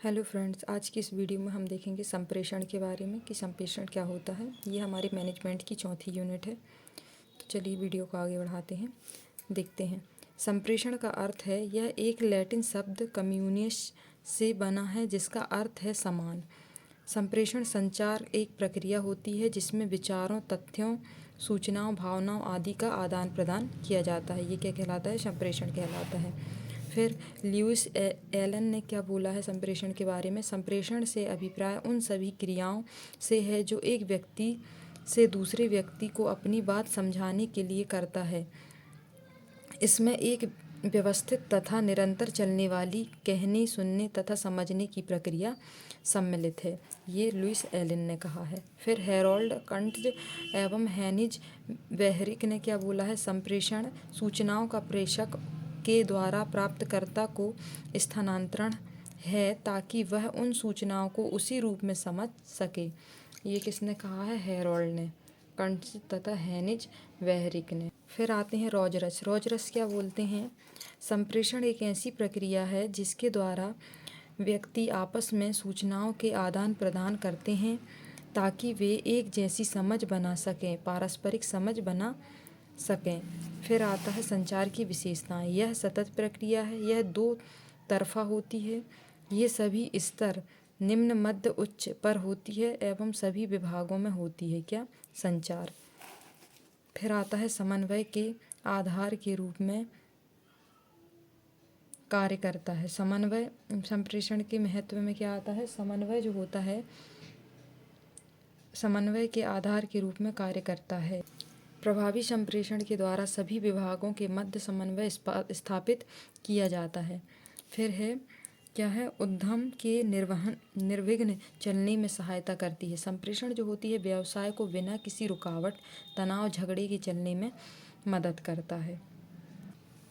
Hello friends, आज की इस वीडियो में हम देखेंगे संप्रेषण के बारे में कि संप्रेषण क्या होता है। ये हमारे मैनेजमेंट की चौथी यूनिट है। तो चलिए वीडियो को आगे बढ़ाते हैं, देखते हैं। संप्रेषण का अर्थ है, यह एक लैटिन शब्द कम्युनिस से बना है जिसका अर्थ है समान। संप्रेषण संचार एक प्रक्रिया होती है जिसमें विचारों, तथ्यों, सूचनाओं, भावनाओं आदि का आदान प्रदान किया जाता है। ये क्या कहलाता है? संप्रेषण कहलाता है। फिर ल्यूइस एलन ने क्या बोला है संप्रेषण के बारे में? संप्रेषण से अभिप्राय उन सभी क्रियाओं से है जो एक व्यक्ति से दूसरे व्यक्ति को अपनी बात समझाने के लिए करता है। इसमें एक व्यवस्थित तथा निरंतर चलने वाली कहने, सुनने तथा समझने की प्रक्रिया सम्मिलित है। ये लुईस एलन ने कहा है। फिर हेरोल्ड कंट्ज एवं हेनिज वेहरिक ने क्या बोला है? संप्रेषण सूचनाओं का प्रेषक के द्वारा प्राप्तकर्ता को स्थानांतरण है ताकि वह उन सूचनाओं को उसी रूप में समझ सके। ये किसने कहा है? हेरोल्ड ने, कंट्ज तथा हेनिज वेहरिक ने। फिर आते हैं रॉजरस। रॉजरस क्या बोलते हैं? संप्रेषण एक ऐसी प्रक्रिया है जिसके द्वारा व्यक्ति आपस में सूचनाओं के आदान प्रदान करते हैं ताकि वे एक जैसी समझ बना सकें, पारस्परिक समझ बना सकें। फिर आता है संचार की विशेषताएं। यह सतत प्रक्रिया है, यह दो तरफा होती है। ये सभी स्तर निम्न, मध्य, उच्च पर होती है एवं सभी विभागों में होती है। क्या? संचार। फिर आता है समन्वय के आधार के रूप में कार्य करता है। समन्वय संप्रेषण के महत्व में क्या आता है? समन्वय जो होता है, समन्वय के आधार के रूप में कार्य करता है। प्रभावी संप्रेषण के द्वारा सभी विभागों के मध्य समन्वय स्थापित किया जाता है। फिर है क्या है? उद्यम के निर्विघ्न चलने में सहायता करती है। संप्रेषण जो होती है व्यवसाय को बिना किसी रुकावट, तनाव, झगड़े के चलने में मदद करता है।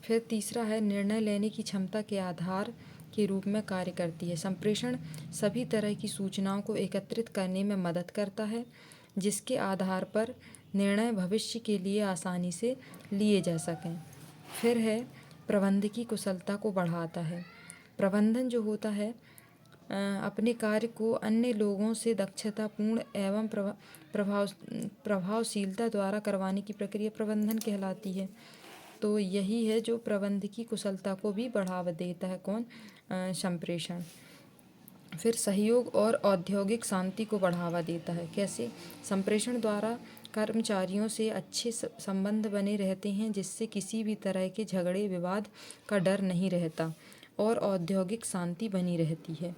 फिर तीसरा है निर्णय लेने की क्षमता के आधार के रूप में कार्य करती है। संप्रेषण सभी तरह की सूचनाओं को एकत्रित करने में मदद करता है जिसके आधार पर निर्णय भविष्य के लिए आसानी से लिए जा सकें। फिर है प्रबंधकीय कुशलता को बढ़ाता है। प्रबंधन जो होता है अपने कार्य को अन्य लोगों से दक्षतापूर्ण एवं प्रभावशीलता द्वारा करवाने की प्रक्रिया प्रबंधन कहलाती है। तो यही है जो प्रबंधकीय कुशलता को भी बढ़ावा देता है। कौन? संप्रेषण। फिर सहयोग और औद्योगिक शांति को बढ़ावा देता है। कैसे? संप्रेषण द्वारा कर्मचारियों से अच्छे संबंध बने रहते हैं जिससे किसी भी तरह के झगड़े, विवाद का डर नहीं रहता और औद्योगिक शांति बनी रहती है।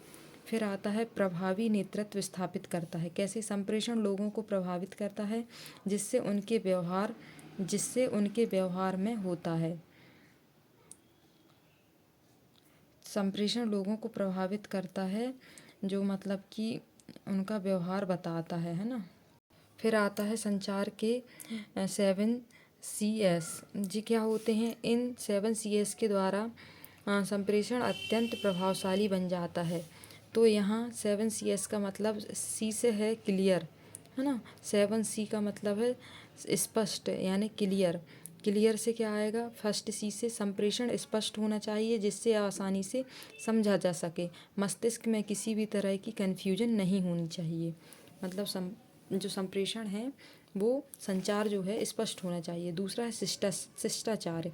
फिर आता है प्रभावी नेतृत्व स्थापित करता है। कैसे? संप्रेषण लोगों को प्रभावित करता है जिससे उनके व्यवहार में होता है। संप्रेषण लोगों को प्रभावित करता है जो मतलब कि उनका व्यवहार बताता है ना। फिर आता है संचार के 7 CS। जी क्या होते हैं? इन 7 CS के द्वारा संप्रेषण अत्यंत प्रभावशाली बन जाता है। तो यहाँ 7 CS का मतलब C से है क्लियर, है ना। 7C का मतलब है स्पष्ट, यानी क्लियर। क्लियर से क्या आएगा? फर्स्ट C से संप्रेषण स्पष्ट होना चाहिए जिससे आसानी से समझा जा सके। मस्तिष्क में किसी भी तरह की कन्फ्यूजन नहीं होनी चाहिए। मतलब जो संप्रेषण है वो संचार जो है स्पष्ट होना चाहिए। दूसरा है शिष्टाचार,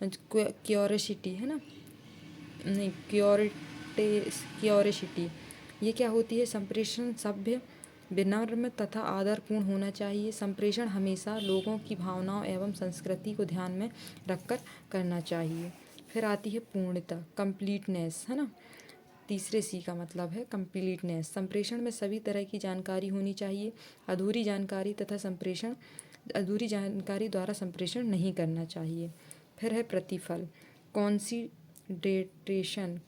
क्यूरियोसिटी, है ना, नहीं क्यूरियोसिटी। ये क्या होती है? संप्रेषण सभ्य, विनम्र तथा आदरपूर्ण होना चाहिए। संप्रेषण हमेशा लोगों की भावनाओं एवं संस्कृति को ध्यान में रखकर करना चाहिए। फिर आती है पूर्णता, कंप्लीटनेस, है ना। तीसरे C का मतलब है कंप्लीटनेस। संप्रेषण में सभी तरह की जानकारी होनी चाहिए। अधूरी जानकारी द्वारा संप्रेषण नहीं करना चाहिए। फिर है प्रतिफल, कॉन्सिडरेशन।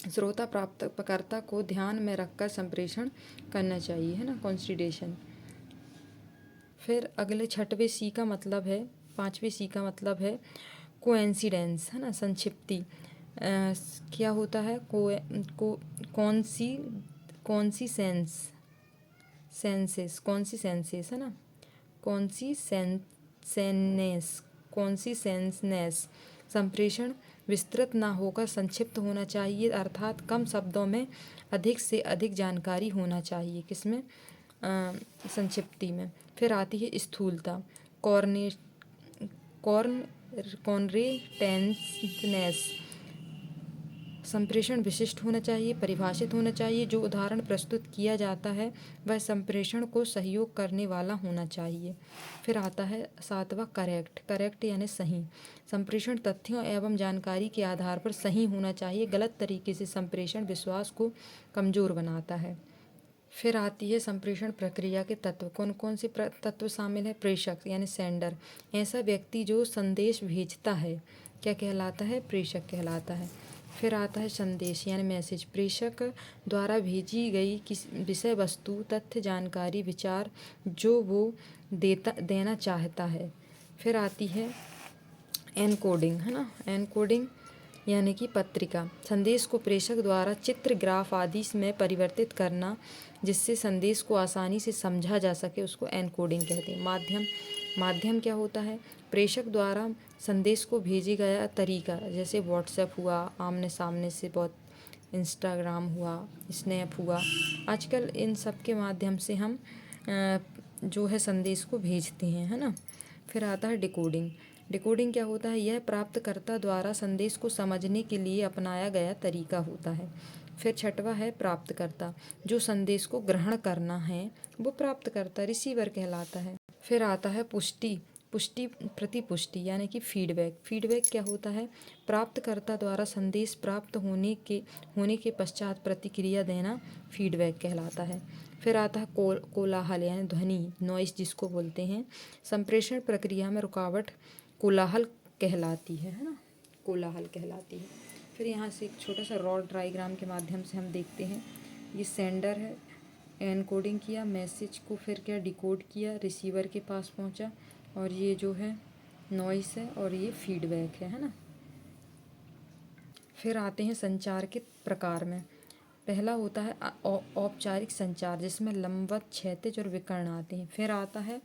श्रोता प्राप्तकर्ता को ध्यान में रखकर संप्रेषण करना चाहिए, है ना, कॉन्सिडरेशन। फिर अगले 6वें C का मतलब है, 5वें C का मतलब है कोइंसिडेंस, है ना, संक्षिप्ति। क्या होता है? कॉन्सिसेंसेस, है ना, कॉन्सिसेंसनेस। संप्रेषण विस्तृत ना होकर संक्षिप्त होना चाहिए, अर्थात कम शब्दों में अधिक से अधिक जानकारी होना चाहिए। किसमें? संक्षिप्ति में। फिर आती है स्थूलता, कॉन्रेटेंसनेस। संप्रेषण विशिष्ट होना चाहिए, परिभाषित होना चाहिए। जो उदाहरण प्रस्तुत किया जाता है वह संप्रेषण को सहयोग करने वाला होना चाहिए। फिर आता है 7वां करेक्ट यानी सही। संप्रेषण तथ्यों एवं जानकारी के आधार पर सही होना चाहिए। गलत तरीके से संप्रेषण विश्वास को कमज़ोर बनाता है। फिर आती है संप्रेषण प्रक्रिया के तत्व। कौन कौन से तत्व शामिल है? प्रेषक यानी सेंडर, ऐसा व्यक्ति जो संदेश भेजता है क्या कहलाता है? प्रेषक कहलाता है। फिर आता है संदेश यानी मैसेज, प्रेषक द्वारा भेजी गई किसी विषय वस्तु, तथ्य, जानकारी, विचार जो वो देना चाहता है। फिर आती है एनकोडिंग, है ना, एनकोडिंग यानी कि पत्रिका, संदेश को प्रेषक द्वारा चित्र, ग्राफ आदि में परिवर्तित करना जिससे संदेश को आसानी से समझा जा सके, उसको एनकोडिंग कहते हैं। माध्यम क्या होता है? प्रेषक द्वारा संदेश को भेजे गया तरीका, जैसे व्हाट्सएप हुआ, आमने सामने से, बहुत इंस्टाग्राम हुआ, स्नैप हुआ, आजकल इन सब के माध्यम से हम जो है संदेश को भेजते हैं, है ना। फिर आता है डिकोडिंग क्या होता है? यह प्राप्तकर्ता द्वारा संदेश को समझने के लिए अपनाया गया तरीका होता है। फिर 6वां है प्राप्तकर्ता, जो संदेश को ग्रहण करना है वो प्राप्तकर्ता, रिसीवर कहलाता है। फिर आता है पुष्टि, प्रतिपुष्टि यानी कि फीडबैक क्या होता है? प्राप्तकर्ता द्वारा संदेश प्राप्त होने के पश्चात प्रतिक्रिया देना फीडबैक कहलाता है। फिर आता है कोलाहल यानी ध्वनि, नॉइस जिसको बोलते हैं। संप्रेषण प्रक्रिया में रुकावट कोलाहल कहलाती है ना, कोलाहल कहलाती है। फिर यहाँ से एक छोटा सा रॉ डायग्राम के माध्यम से हम देखते हैं। ये सेंडर है, एनकोडिंग किया, मैसेज को फिर क्या डिकोड किया, रिसीवर के पास पहुँचा, और ये जो है नॉइस है और ये फीडबैक है ना। फिर आते हैं संचार के प्रकार में। पहला होता है औपचारिक संचार, जिसमें लंबवत, क्षैतिज और विकर्ण आते हैं। फिर आता है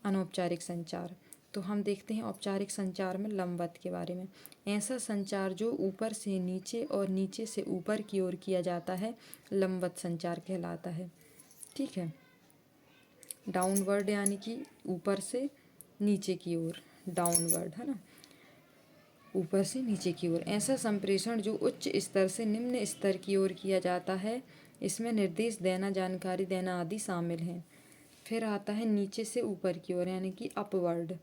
अनौपचारिक संचार। तो हम देखते हैं औपचारिक संचार में लंबवत के बारे में। ऐसा संचार जो ऊपर से नीचे और नीचे से ऊपर की ओर किया जाता है लंबवत संचार कहलाता है। ठीक है। डाउनवर्ड यानी कि ऊपर से नीचे की ओर, डाउनवर्ड है ना, ऊपर से नीचे की ओर। ऐसा संप्रेषण जो उच्च स्तर से निम्न स्तर की ओर किया जाता है, इसमें निर्देश देना, जानकारी देना आदि शामिल हैं। फिर आता है नीचे से ऊपर की ओर यानी कि अपवर्ड,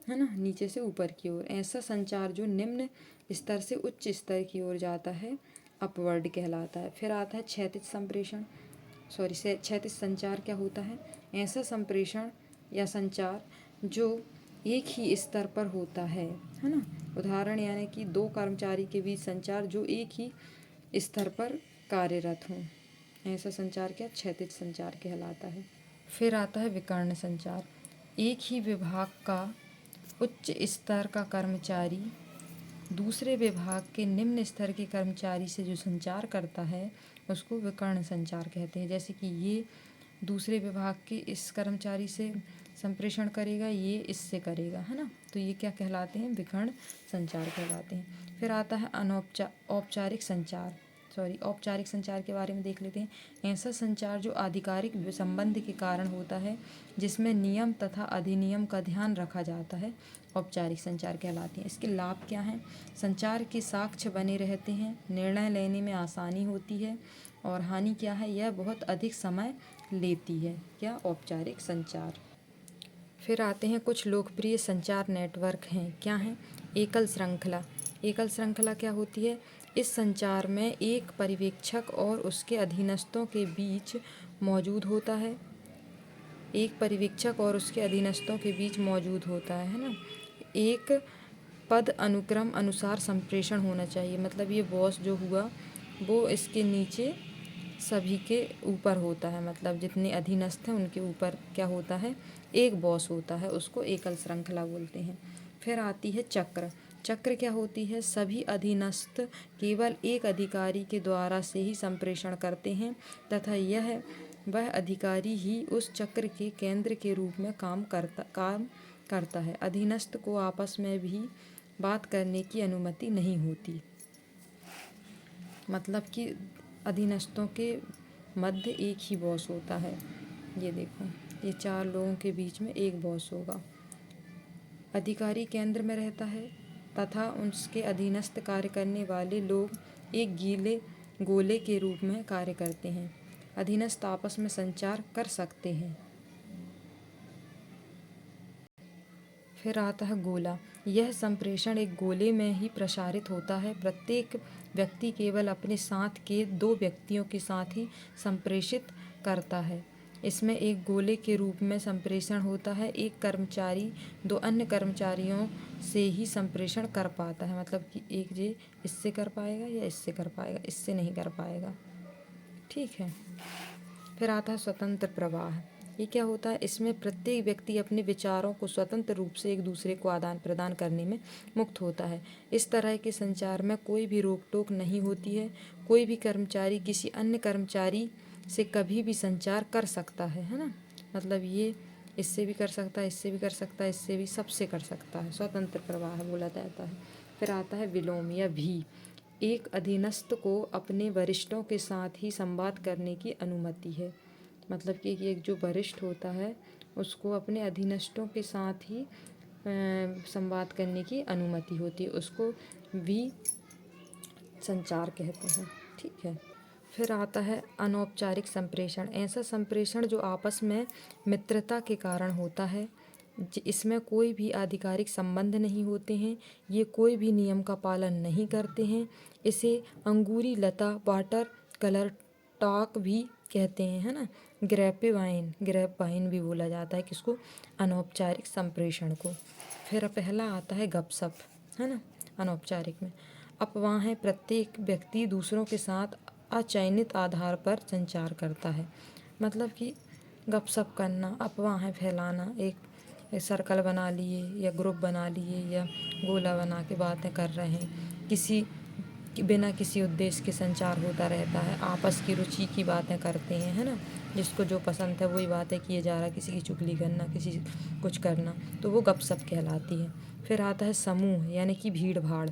है ना, नीचे से ऊपर की ओर। ऐसा संचार जो निम्न स्तर से उच्च स्तर की ओर जाता है अपवर्ड कहलाता है। फिर आता है क्षैतिज संचार क्या होता है? ऐसा संप्रेषण या संचार जो एक ही स्तर पर होता है ना। उदाहरण यानी कि दो कर्मचारी के बीच संचार जो एक ही स्तर पर कार्यरत हों, ऐसा संचार क्या? क्षैतिज संचार कहलाता है। फिर आता है विकर्ण संचार। एक ही विभाग का उच्च स्तर का कर्मचारी दूसरे विभाग के निम्न स्तर के कर्मचारी से जो संचार करता है उसको विकर्ण संचार कहते हैं। जैसे कि ये दूसरे विभाग के इस कर्मचारी से संप्रेषण करेगा, ये इससे करेगा, है ना। तो ये क्या कहलाते हैं? विकर्ण संचार कहलाते हैं। फिर आता है औपचारिक संचार के बारे में देख लेते हैं। ऐसा संचार जो आधिकारिक संबंध के कारण होता है, जिसमें नियम तथा अधिनियम का ध्यान रखा जाता है, औपचारिक संचार कहलाती है। इसके लाभ क्या हैं? संचार के साक्ष्य बने रहते हैं, निर्णय लेने में आसानी होती है, और हानि क्या है? यह बहुत अधिक समय लेती है। क्या? औपचारिक संचार। फिर आते हैं कुछ लोकप्रिय संचार नेटवर्क हैं। क्या हैं? एकल श्रृंखला क्या होती है? इस संचार में एक पर्यवेक्षक और उसके अधीनस्थों के बीच मौजूद होता है, है ना। एक पद अनुक्रम अनुसार संप्रेषण होना चाहिए, मतलब ये बॉस जो हुआ वो इसके नीचे सभी के ऊपर होता है, मतलब जितने अधीनस्थ हैं उनके ऊपर क्या होता है? एक बॉस होता है, उसको एकल श्रृंखला बोलते हैं। फिर आती है चक्र क्या होती है? सभी अधीनस्थ केवल एक अधिकारी के द्वारा से ही संप्रेषण करते हैं तथा वह अधिकारी ही उस चक्र के केंद्र के रूप में काम करता है। अधीनस्थ को आपस में भी बात करने की अनुमति नहीं होती। मतलब कि अधीनस्थों के मध्य एक ही बॉस होता है। ये देखो, ये 4 लोगों के बीच में एक बॉस होगा। अधिकारी केंद्र में रहता है तथा उसके अधीनस्थ कार्य करने वाले लोग एक गोले के रूप में कार्य करते हैं। अधीनस्थ आपस में संचार कर सकते हैं। फिर आता है गोला। यह संप्रेषण एक गोले में ही प्रसारित होता है। प्रत्येक व्यक्ति केवल अपने साथ के 2 व्यक्तियों के साथ ही संप्रेषित करता है। इसमें एक गोले के रूप में संप्रेषण होता है। एक कर्मचारी 2 अन्य कर्मचारियों से ही संप्रेषण कर पाता है। मतलब कि एक ये इससे कर पाएगा या इससे कर पाएगा, इससे नहीं कर पाएगा। ठीक है। फिर आता है स्वतंत्र प्रवाह। ये क्या होता है? इसमें प्रत्येक व्यक्ति अपने विचारों को स्वतंत्र रूप से एक दूसरे को आदान प्रदान करने में मुक्त होता है। इस तरह के संचार में कोई भी रोक टोक नहीं होती है। कोई भी कर्मचारी किसी अन्य कर्मचारी से कभी भी संचार कर सकता है ना। मतलब ये इससे भी कर सकता है, इससे भी कर सकता है, इससे भी, सबसे कर सकता है। स्वतंत्र प्रवाह बोला जाता है। फिर आता है विलोम या भी। एक अधीनस्थ को अपने वरिष्ठों के साथ ही संवाद करने की अनुमति है। मतलब कि एक जो वरिष्ठ होता है उसको अपने अधीनस्थों के साथ ही संवाद करने की अनुमति होती है। उसको भी संचार कहते हैं। ठीक है। फिर आता है अनौपचारिक संप्रेषण। ऐसा संप्रेषण जो आपस में मित्रता के कारण होता है। इसमें कोई भी आधिकारिक संबंध नहीं होते हैं। ये कोई भी नियम का पालन नहीं करते हैं। इसे अंगूरी लता, वाटर कलर टॉक भी कहते हैं, है ना। ग्रेप वाइन भी बोला जाता है किसको? अनौपचारिक संप्रेषण को। फिर पहला आता है गपशप, है ना। अनौपचारिक में अफवाहें। प्रत्येक व्यक्ति दूसरों के साथ अचयनित आधार पर संचार करता है। मतलब कि गपशप करना, अफवाहें फैलाना, एक सर्कल बना लिए या ग्रुप बना लिए या गोला बना के बातें कर रहे हैं, बिना किसी उद्देश्य के संचार होता रहता है। आपस की रुचि की बातें करते हैं, है ना। जिसको जो पसंद है वही बातें किए जा रहा है, किसी की चुगली करना, किसी कुछ करना, तो वो गपशप कहलाती है। फिर आता है समूह यानी कि भीड़ भाड़।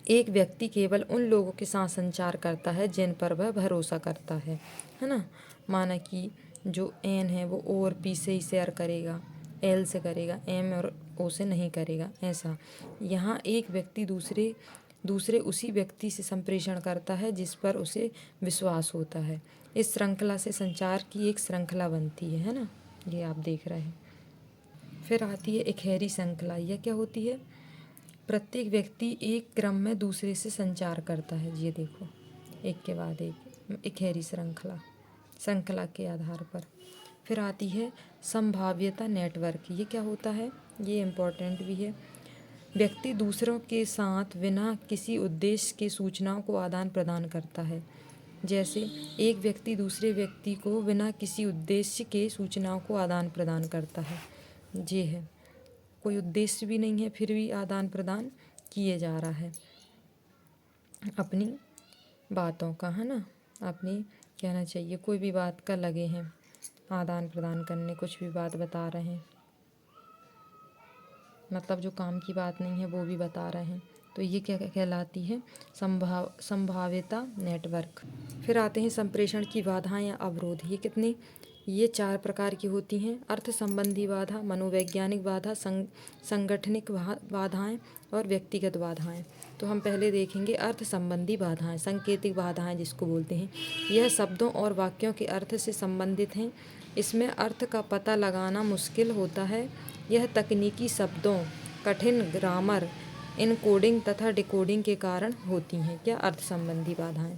एक व्यक्ति केवल उन लोगों के साथ संचार करता है जिन पर वह भरोसा करता है ना। माना कि जो एन है वो ओ और पी से ही शेयर करेगा, एल से करेगा, एम और ओ से नहीं करेगा। ऐसा यहाँ एक व्यक्ति दूसरे उसी व्यक्ति से संप्रेषण करता है जिस पर उसे विश्वास होता है। इस श्रृंखला से संचार की एक श्रृंखला बनती है ना। ये आप देख रहे हैं। फिर आती है इकहरी श्रृंखला। यह क्या होती है? प्रत्येक व्यक्ति एक क्रम में दूसरे से संचार करता है। ये देखो, एक के बाद एक इकहरी श्रृंखला के आधार पर। फिर आती है संभाव्यता नेटवर्क। ये क्या होता है? ये इम्पोर्टेंट भी है। व्यक्ति दूसरों के साथ बिना किसी उद्देश्य के सूचनाओं को आदान प्रदान करता है। जैसे एक व्यक्ति दूसरे व्यक्ति को बिना किसी उद्देश्य के सूचनाओं को आदान प्रदान करता है। ये है, कोई उद्देश्य भी नहीं है फिर भी आदान प्रदान किए जा रहा है अपनी बातों का, है ना। अपनी कहना चाहिए कोई भी बात का लगे हैं आदान प्रदान करने, कुछ भी बात बता रहे हैं, मतलब जो काम की बात नहीं है वो भी बता रहे हैं। तो ये क्या कहलाती है? संभाव्यता नेटवर्क। फिर आते हैं संप्रेषण की बाधाएं या अवरोध। ये 4 प्रकार की होती हैं। अर्थ संबंधी बाधा, मनोवैज्ञानिक बाधा, संगठनिक बाधाएं और व्यक्तिगत बाधाएं। तो हम पहले देखेंगे अर्थ संबंधी बाधाएं, सांकेतिक बाधाएं जिसको बोलते हैं। यह शब्दों और वाक्यों के अर्थ से संबंधित हैं। इसमें अर्थ का पता लगाना मुश्किल होता है। यह तकनीकी शब्दों, कठिन ग्रामर, इनकोडिंग तथा डिकोडिंग के कारण होती हैं। क्या? अर्थ संबंधी बाधाएं।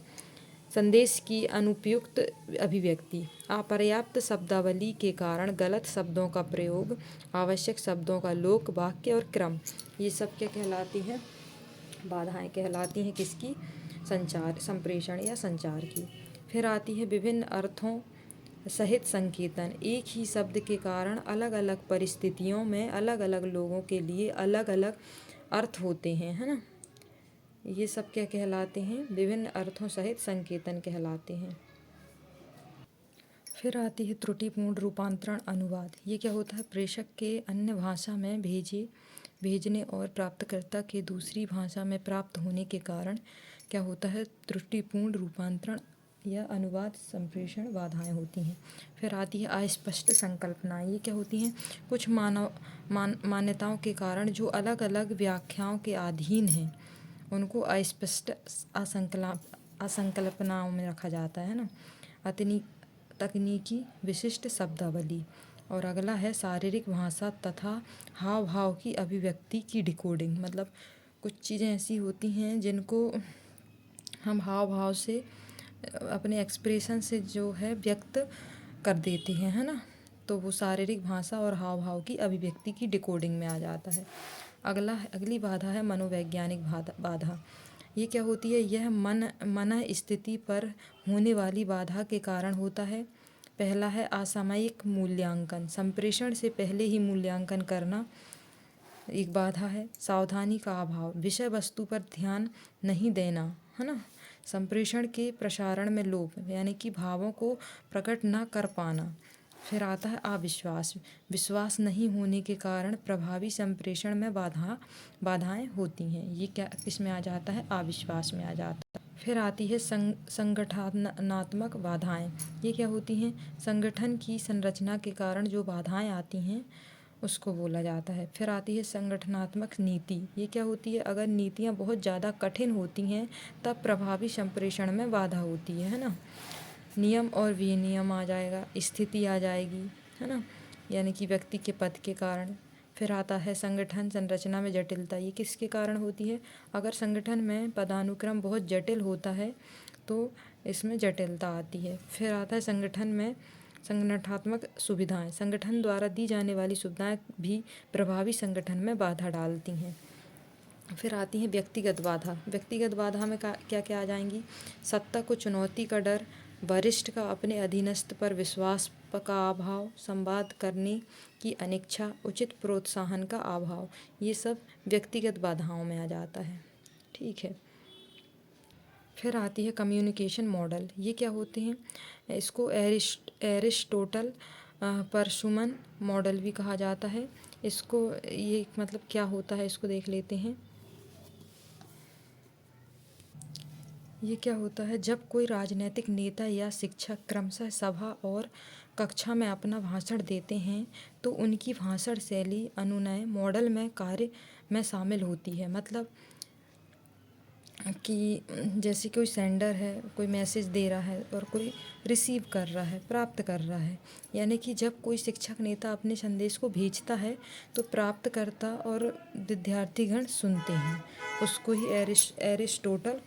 संदेश की अनुपयुक्त अभिव्यक्ति, अपर्याप्त शब्दावली के कारण गलत शब्दों का प्रयोग, आवश्यक शब्दों का लोक, वाक्य और क्रम, ये सब क्या कहलाती हैं? बाधाएं कहलाती हैं किसकी? संप्रेषण या संचार की। फिर आती है विभिन्न अर्थों सहित संकेतन। एक ही शब्द के कारण अलग अलग परिस्थितियों में अलग अलग लोगों के लिए अलग अलग अर्थ होते हैं, है ना। ये सब क्या कहलाते हैं? विभिन्न अर्थों सहित संकेतन कहलाते हैं। फिर आती है त्रुटिपूर्ण रूपांतरण अनुवाद। ये क्या होता है? प्रेषक के अन्य भाषा में भेजे भेजने और प्राप्तकर्ता के दूसरी भाषा में प्राप्त होने के कारण क्या होता है, त्रुटिपूर्ण रूपांतरण या अनुवाद संप्रेषण बाधाएं होती हैं। फिर आती है अस्पष्ट संकल्पनाएं। ये क्या होती हैं, कुछ मान्यताओं के कारण जो अलग अलग व्याख्याओं के अधीन हैं उनको अस्पष्ट असंकल्पनाओं में रखा जाता है ना। तकनीकी विशिष्ट शब्दावली। और अगला है शारीरिक भाषा तथा हाव भाव की अभिव्यक्ति की डिकोडिंग। मतलब कुछ चीज़ें ऐसी होती हैं जिनको हम हाव भाव से अपने एक्सप्रेशन से जो है व्यक्त कर देते हैं, है ना। तो वो शारीरिक भाषा और हाव भाव की अभिव्यक्ति की डिकोडिंग में आ जाता है। अगली बाधा है मनोवैज्ञानिक बाधा। ये क्या होती है, यह मन स्थिति पर होने वाली बाधा के कारण होता है। पहला है असामयिक मूल्यांकन। संप्रेषण से पहले ही मूल्यांकन करना एक बाधा है। सावधानी का अभाव, विषय वस्तु पर ध्यान नहीं देना, है ना। संप्रेषण के प्रसारण में लोभ, यानी कि भावों को प्रकट न कर पाना। फिर आता है अविश्वास। विश्वास नहीं होने के कारण प्रभावी संप्रेषण में बाधाएं होती हैं। ये क्या किस में आ जाता है, अविश्वास में आ जाता है। फिर आती है संगठनात्मक बाधाएं। ये क्या होती हैं, संगठन की संरचना के कारण जो बाधाएं आती हैं उसको बोला जाता है। फिर आती है संगठनात्मक नीति। ये क्या होती है, अगर नीतियाँ बहुत ज़्यादा कठिन होती हैं तब प्रभावी संप्रेषण में बाधा होती है ना। नियम और विनियम आ जाएगा, स्थिति आ जाएगी, है ना, यानी कि व्यक्ति के पद के कारण। फिर आता है संगठन संरचना में जटिलता। ये किसके कारण होती है, अगर संगठन में पदानुक्रम बहुत जटिल होता है तो इसमें जटिलता आती है। फिर आता है संगठन में संगठनात्मक सुविधाएं। संगठन द्वारा दी जाने वाली सुविधाएं भी प्रभावी संगठन में बाधा डालती हैं। फिर आती हैं व्यक्तिगत बाधा। व्यक्तिगत बाधा में क्या क्या आ जाएंगी, सत्ता को चुनौती का डर, वरिष्ठ का अपने अधीनस्थ पर विश्वास का अभाव, संवाद करने की अनिच्छा, उचित प्रोत्साहन का अभाव। ये सब व्यक्तिगत बाधाओं में आ जाता है। ठीक है। फिर आती है कम्युनिकेशन मॉडल। ये क्या होते हैं, इसको एरिस्टोटल परशुमन मॉडल भी कहा जाता है। इसको ये मतलब क्या होता है इसको देख लेते हैं। ये क्या होता है, जब कोई राजनीतिक नेता या शिक्षक क्रमशः सभा और कक्षा में अपना भाषण देते हैं तो उनकी भाषण शैली अनुनय मॉडल में कार्य में शामिल होती है। मतलब कि जैसे कोई सेंडर है, कोई मैसेज दे रहा है और कोई रिसीव कर रहा है, प्राप्त कर रहा है। यानी कि जब कोई शिक्षक नेता अपने संदेश को भेजता है तो प्राप्तकर्ता और विद्यार्थीगण सुनते हैं। उसको ही एरिस्टोटल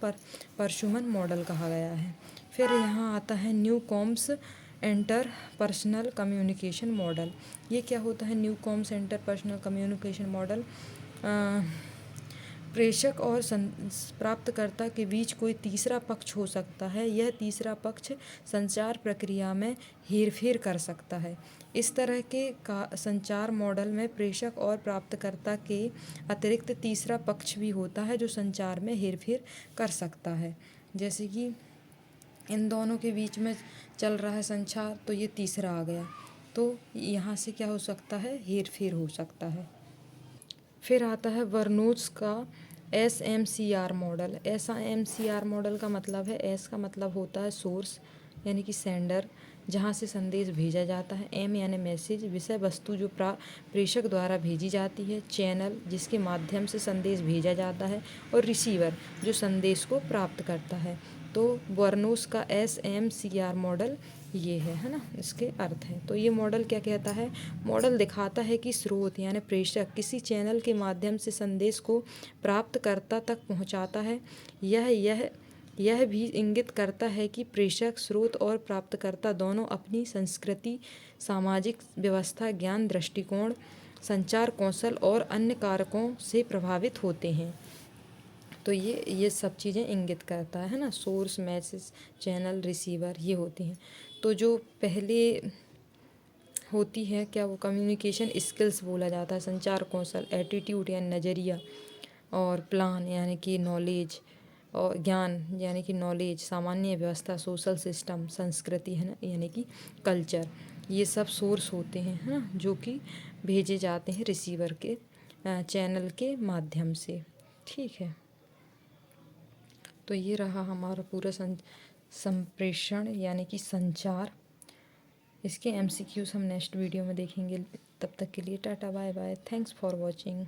परशुमन मॉडल कहा गया है। फिर यहाँ आता है Newcomb's interpersonal communication model. ये क्या होता है, Newcomb's interpersonal communication model, प्रेषक और प्राप्तकर्ता के बीच कोई तीसरा पक्ष हो सकता है। यह तीसरा पक्ष संचार प्रक्रिया में हेरफेर कर सकता है। इस तरह के संचार मॉडल में प्रेषक और प्राप्तकर्ता के अतिरिक्त तीसरा पक्ष भी होता है जो संचार में हेरफेर कर सकता है। जैसे कि इन दोनों के बीच में चल रहा है संचार, तो ये तीसरा आ गया, तो यहाँ से क्या हो सकता है, हेरफेर हो सकता है। फिर आता है वर्नोट्स का SMCR मॉडल। SMCR मॉडल का मतलब है, S का मतलब होता है सोर्स यानी कि सेंडर, जहाँ से संदेश भेजा जाता है। M यानी मैसेज, विषय वस्तु जो प्रेषक द्वारा भेजी जाती है। चैनल, जिसके माध्यम से संदेश भेजा जाता है। और रिसीवर, जो संदेश को प्राप्त करता है। तो वर्नोस का SMCR मॉडल ये है ना, इसके अर्थ है। तो ये मॉडल क्या कहता है, मॉडल दिखाता है कि स्रोत यानी प्रेषक किसी चैनल के माध्यम से संदेश को प्राप्तकर्ता तक पहुंचाता है। यह भी इंगित करता है कि प्रेषक, स्रोत और प्राप्तकर्ता दोनों अपनी संस्कृति, सामाजिक व्यवस्था, ज्ञान, दृष्टिकोण, संचार कौशल और अन्य कारकों से प्रभावित होते हैं। तो ये सब चीज़ें इंगित करता है ना, सोर्स, मैसेज, चैनल, रिसीवर, ये होती हैं। तो जो पहले होती है क्या, वो कम्युनिकेशन स्किल्स बोला जाता है, संचार कौशल, एटीट्यूड यानी नज़रिया, और प्लान यानी कि नॉलेज, और ज्ञान यानी कि नॉलेज, सामान्य व्यवस्था, सोशल सिस्टम, संस्कृति है ना यानी कि कल्चर। ये सब सोर्स होते हैं, है ना, जो कि भेजे जाते हैं रिसीवर के चैनल के माध्यम से। ठीक है, तो ये रहा हमारा पूरा संप्रेषण यानी कि संचार। इसके MCQs हम नेक्स्ट वीडियो में देखेंगे। तब तक के लिए tata bye bye, thanks for watching.